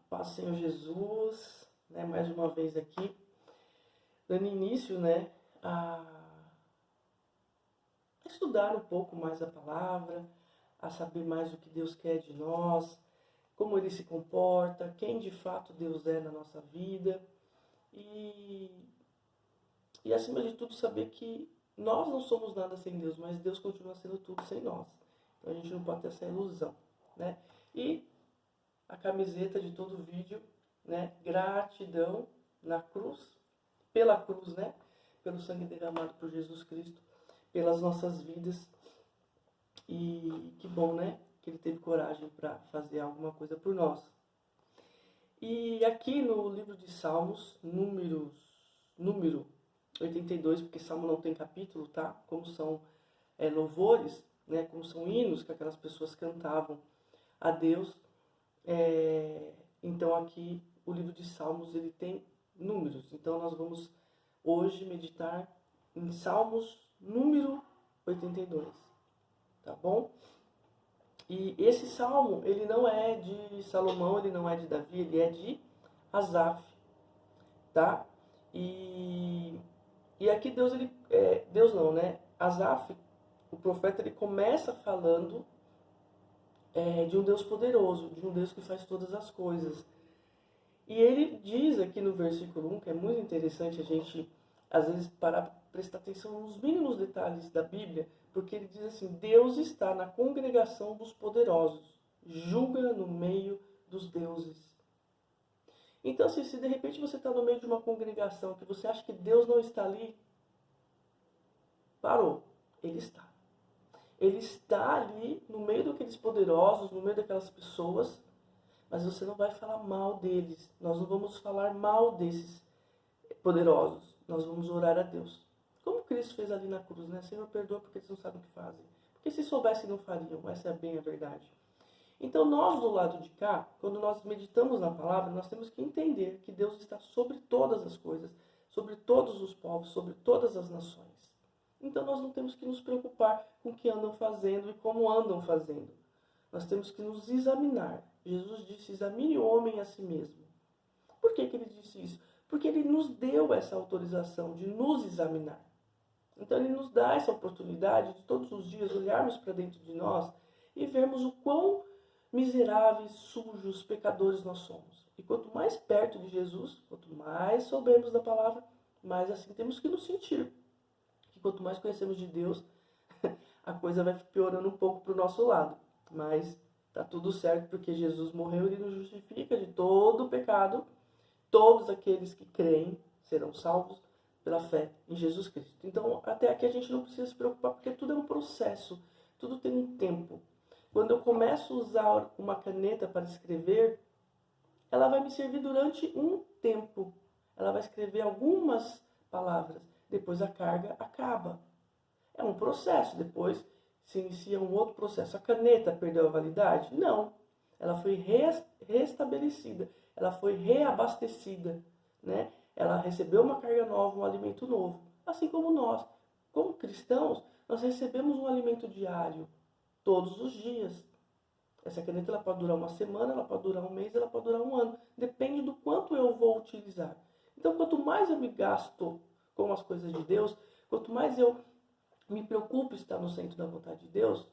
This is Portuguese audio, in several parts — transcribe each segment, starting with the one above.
Paz, Senhor Jesus, né, mais uma vez aqui, dando início, né, a estudar um pouco mais a palavra, a saber mais o que Deus quer de nós, como Ele se comporta, quem de fato Deus é na nossa vida e acima de tudo saber que nós não somos nada sem Deus, mas Deus continua sendo tudo sem nós. Então a gente não pode ter essa ilusão, né? E a camiseta de todo vídeo, né? Gratidão na cruz, pela cruz, né? Pelo sangue derramado por Jesus Cristo, pelas nossas vidas. E que bom, né? Que Ele teve coragem para fazer alguma coisa por nós. E aqui no livro de Salmos, número 82, porque Salmo não tem capítulo, tá? Como são louvores, né? Como são hinos que aquelas pessoas cantavam a Deus. Então aqui o livro de Salmos ele tem números. Então nós vamos hoje meditar em Salmos número 82, tá bom? E esse salmo, ele não é de Salomão, ele não é de Davi, ele é de Asaf, tá? E aqui Deus, Deus não, né? Asaf, o profeta, ele começa falando de um Deus poderoso, de um Deus que faz todas as coisas. E ele diz aqui no versículo 1, que é muito interessante a gente, às vezes, parar para prestar atenção nos mínimos detalhes da Bíblia, porque ele diz assim: Deus está na congregação dos poderosos, julga no meio dos deuses. Então, assim, se de repente você está no meio de uma congregação que você acha que Deus não está ali, parou, Ele está. Ele está ali no meio daqueles poderosos, no meio daquelas pessoas, mas você não vai falar mal deles. Nós não vamos falar mal desses poderosos. Nós vamos orar a Deus. Como Cristo fez ali na cruz, né? Senhor, perdoa porque eles não sabem o que fazem. Porque se soubessem não fariam. Essa é bem a verdade. Então nós do lado de cá, quando nós meditamos na palavra, nós temos que entender que Deus está sobre todas as coisas, sobre todos os povos, sobre todas as nações. Então nós não temos que nos preocupar com o que andam fazendo e como andam fazendo. Nós temos que nos examinar. Jesus disse: examine o homem a si mesmo. Por que ele disse isso? Porque ele nos deu essa autorização de nos examinar. Então ele nos dá essa oportunidade de todos os dias olharmos para dentro de nós e vermos o quão miseráveis, sujos, pecadores nós somos. E quanto mais perto de Jesus, quanto mais soubermos da palavra, mais assim temos que nos sentir. Que quanto mais conhecemos de Deus, a coisa vai piorando um pouco para o nosso lado. Mas tá tudo certo, porque Jesus morreu e nos justifica de todo o pecado. Todos aqueles que creem serão salvos pela fé em Jesus Cristo. Então, até aqui a gente não precisa se preocupar, porque tudo é um processo, tudo tem um tempo. Quando eu começo a usar uma caneta para escrever, ela vai me servir durante um tempo. Ela vai escrever algumas palavras, depois a carga acaba. É um processo, depois se inicia um outro processo. A caneta perdeu a validade? Não. Ela foi restabelecida, ela foi reabastecida, né? Ela recebeu uma carga nova, um alimento novo. Assim como nós, como cristãos, nós recebemos um alimento diário, todos os dias. Essa caneta ela pode durar uma semana, ela pode durar um mês, ela pode durar um ano. Depende do quanto eu vou utilizar. Então, quanto mais eu me gasto com as coisas de Deus, quanto mais eu me preocupo em estar no centro da vontade de Deus,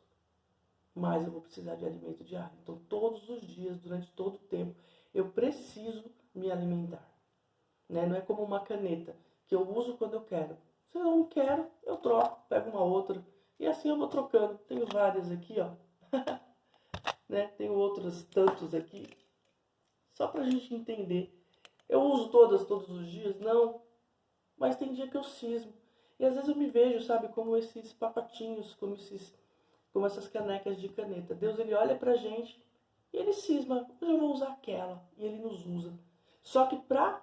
mais eu vou precisar de alimento diário. Então, todos os dias, durante todo o tempo, eu preciso me alimentar. Né? Não é como uma caneta, que eu uso quando eu quero. Se eu não quero, eu troco, pego uma outra. E assim eu vou trocando. Tenho várias aqui, ó. Né? Tenho outros tantos aqui. Só pra gente entender. Eu uso todas, todos os dias? Não. Mas tem dia que eu cismo. E às vezes eu me vejo, sabe, como esses pacotinhos, como essas canecas de caneta. Deus, ele olha pra gente e ele cisma. Hoje eu vou usar aquela. E ele nos usa. Só que pra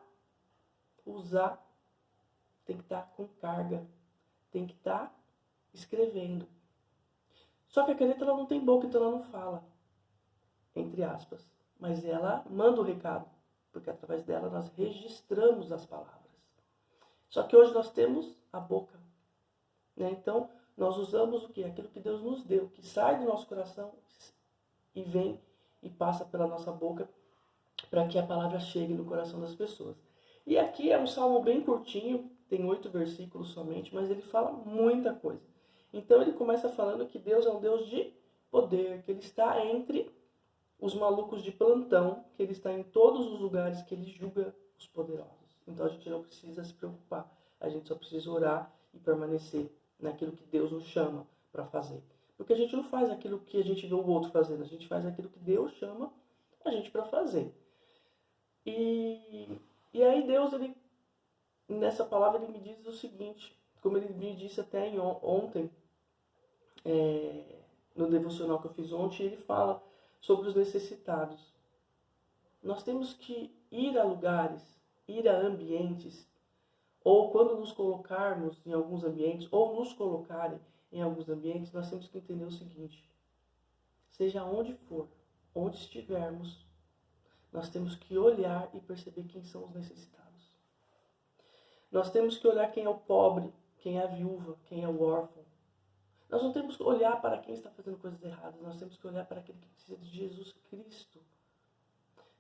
usar, tem que estar com carga. Tem que estar escrevendo. Só que a caneta ela não tem boca, então ela não fala. Entre aspas. Mas ela manda o recado. Porque através dela nós registramos as palavras. Só que hoje nós temos a boca. Né? Então, nós usamos o quê? Aquilo que Deus nos deu, que sai do nosso coração e vem e passa pela nossa boca para que a palavra chegue no coração das pessoas. E aqui é um salmo bem curtinho, tem 8 versículos somente, mas ele fala muita coisa. Então ele começa falando que Deus é um Deus de poder, que ele está entre os malucos de plantão, que ele está em todos os lugares, que ele julga os poderosos. Então a gente não precisa se preocupar, a gente só precisa orar e permanecer naquilo que Deus nos chama para fazer. Porque a gente não faz aquilo que a gente vê o outro fazendo, a gente faz aquilo que Deus chama a gente para fazer. E aí Deus, ele, nessa palavra, ele me diz o seguinte, como ele me disse até ontem, no devocional que eu fiz ontem, ele fala sobre os necessitados. Nós temos que ir a lugares, ir a ambientes, ou quando nos colocarmos em alguns ambientes, ou nos colocarem em alguns ambientes, nós temos que entender o seguinte: seja onde for, onde estivermos, nós temos que olhar e perceber quem são os necessitados. Nós temos que olhar quem é o pobre, quem é a viúva, quem é o órfão. Nós não temos que olhar para quem está fazendo coisas erradas, nós temos que olhar para aquele que precisa de Jesus Cristo.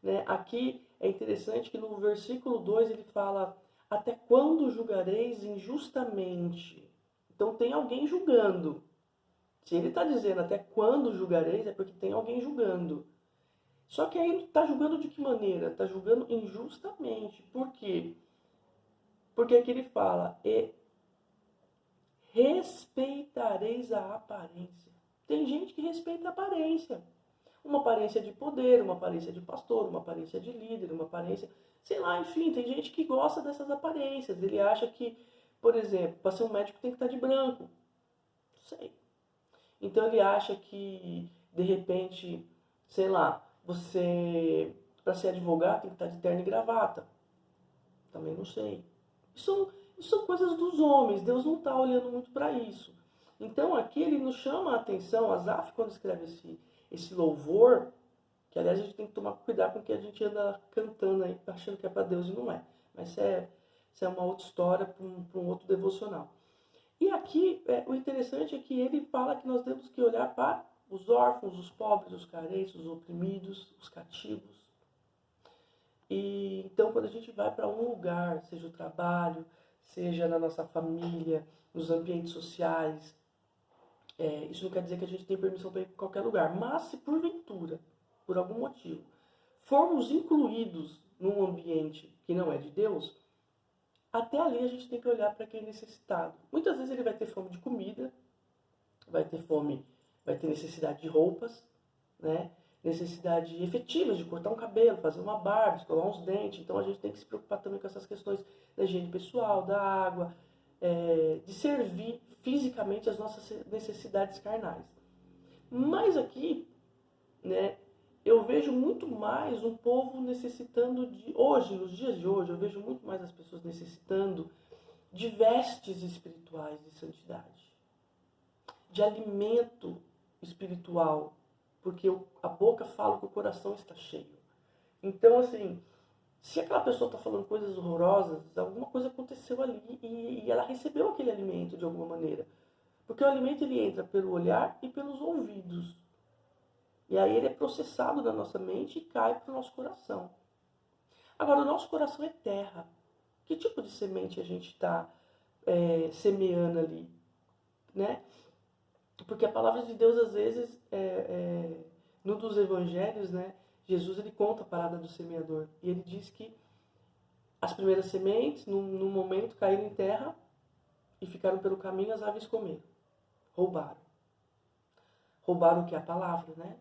Né? Aqui é interessante que no versículo 2 ele fala: até quando julgareis injustamente? Então tem alguém julgando. Se ele está dizendo até quando julgareis, é porque tem alguém julgando. Só que aí ele está julgando de que maneira? Está julgando injustamente. Por quê? Porque aqui ele fala: e respeitareis a aparência. Tem gente que respeita a aparência. Uma aparência de poder, uma aparência de pastor, uma aparência de líder, uma aparência... sei lá, enfim, tem gente que gosta dessas aparências. Ele acha que, por exemplo, para ser um médico tem que estar de branco. Não sei. Então ele acha que, de repente, sei lá, você, para ser advogado, tem que estar de terno e gravata. Também não sei. Isso são coisas dos homens. Deus não está olhando muito para isso. Então aqui ele nos chama a atenção, Asaf, quando escreve esse louvor, que aliás a gente tem que tomar cuidado com o que a gente anda cantando aí, achando que é para Deus e não é. Mas isso é uma outra história para um outro devocional. E aqui, o interessante é que ele fala que nós temos que olhar para os órfãos, os pobres, os carentes, os oprimidos, os cativos. E então quando a gente vai para um lugar, seja o trabalho, seja na nossa família, nos ambientes sociais, isso não quer dizer que a gente tem permissão para ir para qualquer lugar. Mas se porventura, por algum motivo, formos incluídos num ambiente que não é de Deus, até ali a gente tem que olhar para quem é necessitado. Muitas vezes ele vai ter fome de comida, vai ter necessidade de roupas, né? Necessidade efetivas de cortar um cabelo, fazer uma barba, escovar uns dentes. Então a gente tem que se preocupar também com essas questões da higiene pessoal, da água, de servir fisicamente as nossas necessidades carnais. Mas aqui, né, eu vejo muito mais um povo necessitando hoje, nos dias de hoje, eu vejo muito mais as pessoas necessitando de vestes espirituais de santidade, de alimento espiritual, porque a boca fala que o coração está cheio. Então, assim, se aquela pessoa está falando coisas horrorosas, alguma coisa aconteceu ali e ela recebeu aquele alimento de alguma maneira. Porque o alimento ele entra pelo olhar e pelos ouvidos. E aí ele é processado na nossa mente e cai para o nosso coração. Agora, o nosso coração é terra. Que tipo de semente a gente está semeando ali? Né? Porque a palavra de Deus, às vezes, num dos evangelhos, né, Jesus ele conta a parada do semeador. E ele diz que as primeiras sementes, num momento, caíram em terra e ficaram pelo caminho, as aves comeram. Roubaram. Roubaram o que? A palavra, né?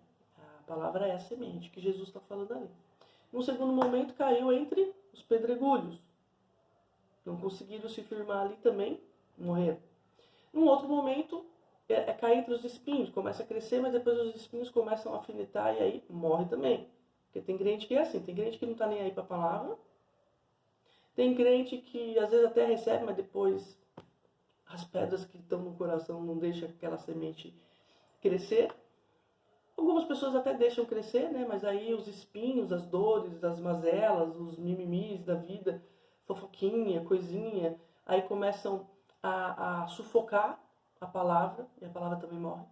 A palavra é a semente que Jesus está falando ali. Num segundo momento, caiu entre os pedregulhos. Não conseguiram se firmar ali também, morreram. Num outro momento, cai entre os espinhos, começa a crescer, mas depois os espinhos começam a alfinetar e aí morre também. Porque tem crente que é assim, tem crente que não está nem aí para a palavra, tem crente que às vezes até recebe, mas depois as pedras que estão no coração não deixam aquela semente crescer. Algumas pessoas até deixam crescer, né? Mas aí os espinhos, as dores, as mazelas, os mimimis da vida, fofoquinha, coisinha, aí começam a sufocar a palavra, e a palavra também morre.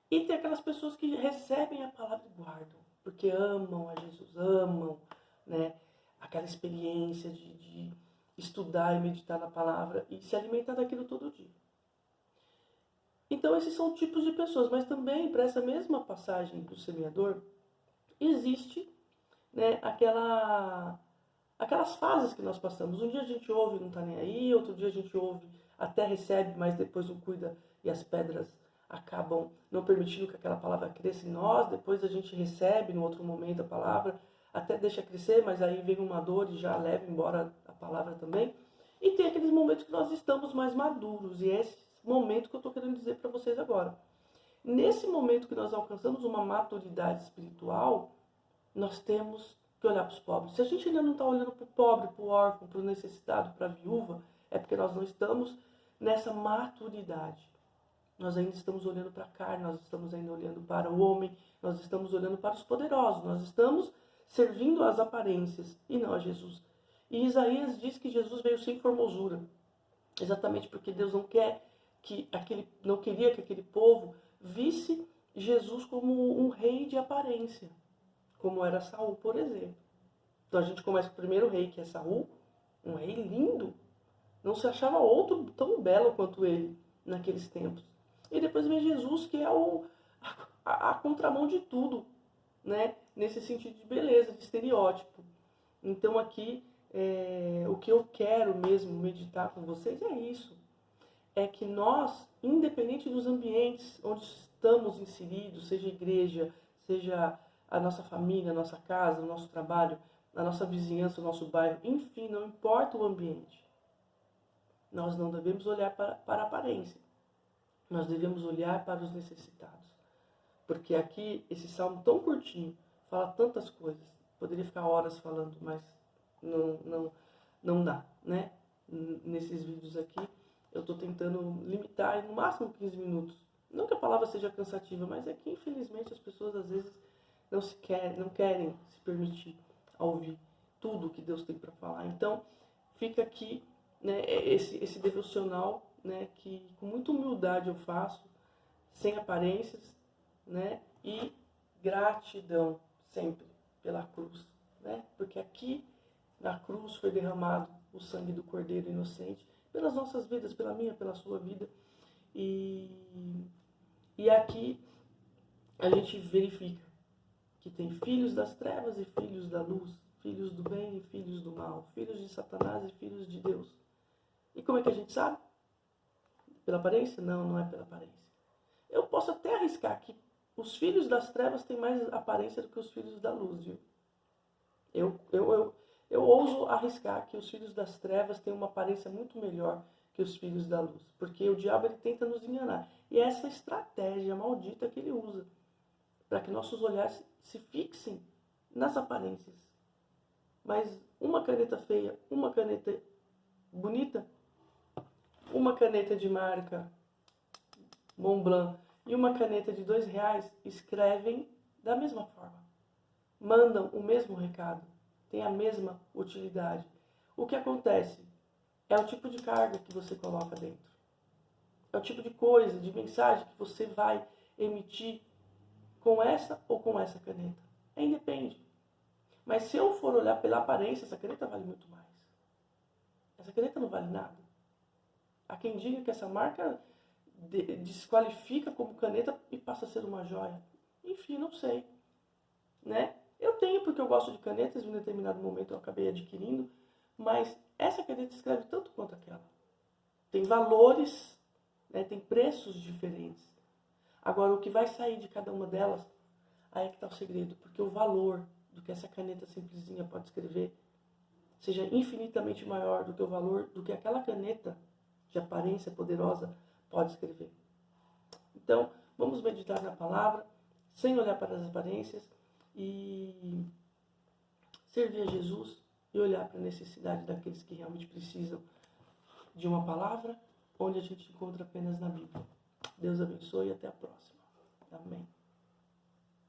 E tem aquelas pessoas que recebem a palavra e guardam, porque amam a Jesus, amam, né, aquela experiência de estudar e meditar na palavra e se alimentar daquilo todo dia. Então esses são tipos de pessoas, mas também para essa mesma passagem do semeador, existe, né, aquelas fases que nós passamos. Um dia a gente ouve e não está nem aí, outro dia a gente ouve, até recebe, mas depois não cuida e as pedras acabam não permitindo que aquela palavra cresça em nós. Depois a gente recebe no outro momento a palavra, até deixa crescer, mas aí vem uma dor e já leva embora a palavra também. E tem aqueles momentos que nós estamos mais maduros, e é esse momento que eu estou querendo dizer para vocês agora. Nesse momento que nós alcançamos uma maturidade espiritual, nós temos que olhar para os pobres. Se a gente ainda não está olhando para o pobre, para o órfão, para o necessitado, para a viúva, é porque nós não estamos nessa maturidade. Nós ainda estamos olhando para a carne, nós estamos ainda olhando para o homem, nós estamos olhando para os poderosos, nós estamos servindo às aparências e não a Jesus. E Isaías diz que Jesus veio sem formosura, exatamente porque Deus não queria que aquele povo visse Jesus como um rei de aparência, como era Saul, por exemplo. Então a gente começa com o primeiro rei, que é Saul, um rei lindo. Não se achava outro tão belo quanto ele naqueles tempos. E depois vem Jesus, que é a contramão de tudo, né? Nesse sentido de beleza, de estereótipo. Então aqui, o que eu quero mesmo meditar com vocês é isso. É que nós, independente dos ambientes onde estamos inseridos, seja igreja, seja a nossa família, a nossa casa, o nosso trabalho, a nossa vizinhança, o nosso bairro, enfim, não importa o ambiente. Nós não devemos olhar para a aparência. Nós devemos olhar para os necessitados. Porque aqui, esse salmo tão curtinho, fala tantas coisas. Poderia ficar horas falando, mas não dá, né? Nesses vídeos aqui, eu estou tentando limitar no máximo 15 minutos. Não que a palavra seja cansativa, mas é que, infelizmente, as pessoas, às vezes, não querem se permitir a ouvir tudo que Deus tem para falar. Então, fica aqui, né, esse devocional, né, que com muita humildade eu faço, sem aparências, né, e gratidão sempre pela cruz, né, porque aqui na cruz foi derramado o sangue do Cordeiro inocente pelas nossas vidas, pela minha, pela sua vida, e aqui a gente verifica que tem filhos das trevas e filhos da luz, filhos do bem e filhos do mal, filhos de Satanás e filhos de Deus. E como é que a gente sabe? Pela aparência? Não, não é pela aparência. Eu posso até arriscar que os filhos das trevas têm mais aparência do que os filhos da luz, viu? Eu ouso arriscar que os filhos das trevas têm uma aparência muito melhor que os filhos da luz. Porque o diabo ele tenta nos enganar. E é essa estratégia maldita que ele usa para que nossos olhares se fixem nas aparências. Mas uma caneta feia, uma caneta bonita, uma caneta de marca Montblanc e uma caneta de R$2 escrevem da mesma forma. Mandam o mesmo recado, têm a mesma utilidade. O que acontece é o tipo de carga que você coloca dentro. É o tipo de coisa, de mensagem que você vai emitir com essa ou com essa caneta. Independe. Mas se eu for olhar pela aparência, essa caneta vale muito mais. Essa caneta não vale nada. Há quem diga que essa marca desqualifica como caneta e passa a ser uma joia. Enfim, não sei. Né? Eu tenho porque eu gosto de canetas, em um determinado momento eu acabei adquirindo, mas essa caneta escreve tanto quanto aquela. Tem valores, né? Tem preços diferentes. Agora, o que vai sair de cada uma delas, aí é que está o segredo, porque o valor do que essa caneta simplesinha pode escrever seja infinitamente maior do que o valor do que aquela caneta de aparência poderosa pode escrever. Então, vamos meditar na palavra, sem olhar para as aparências, e servir a Jesus e olhar para a necessidade daqueles que realmente precisam de uma palavra, onde a gente encontra apenas na Bíblia. Deus abençoe e até a próxima. Amém.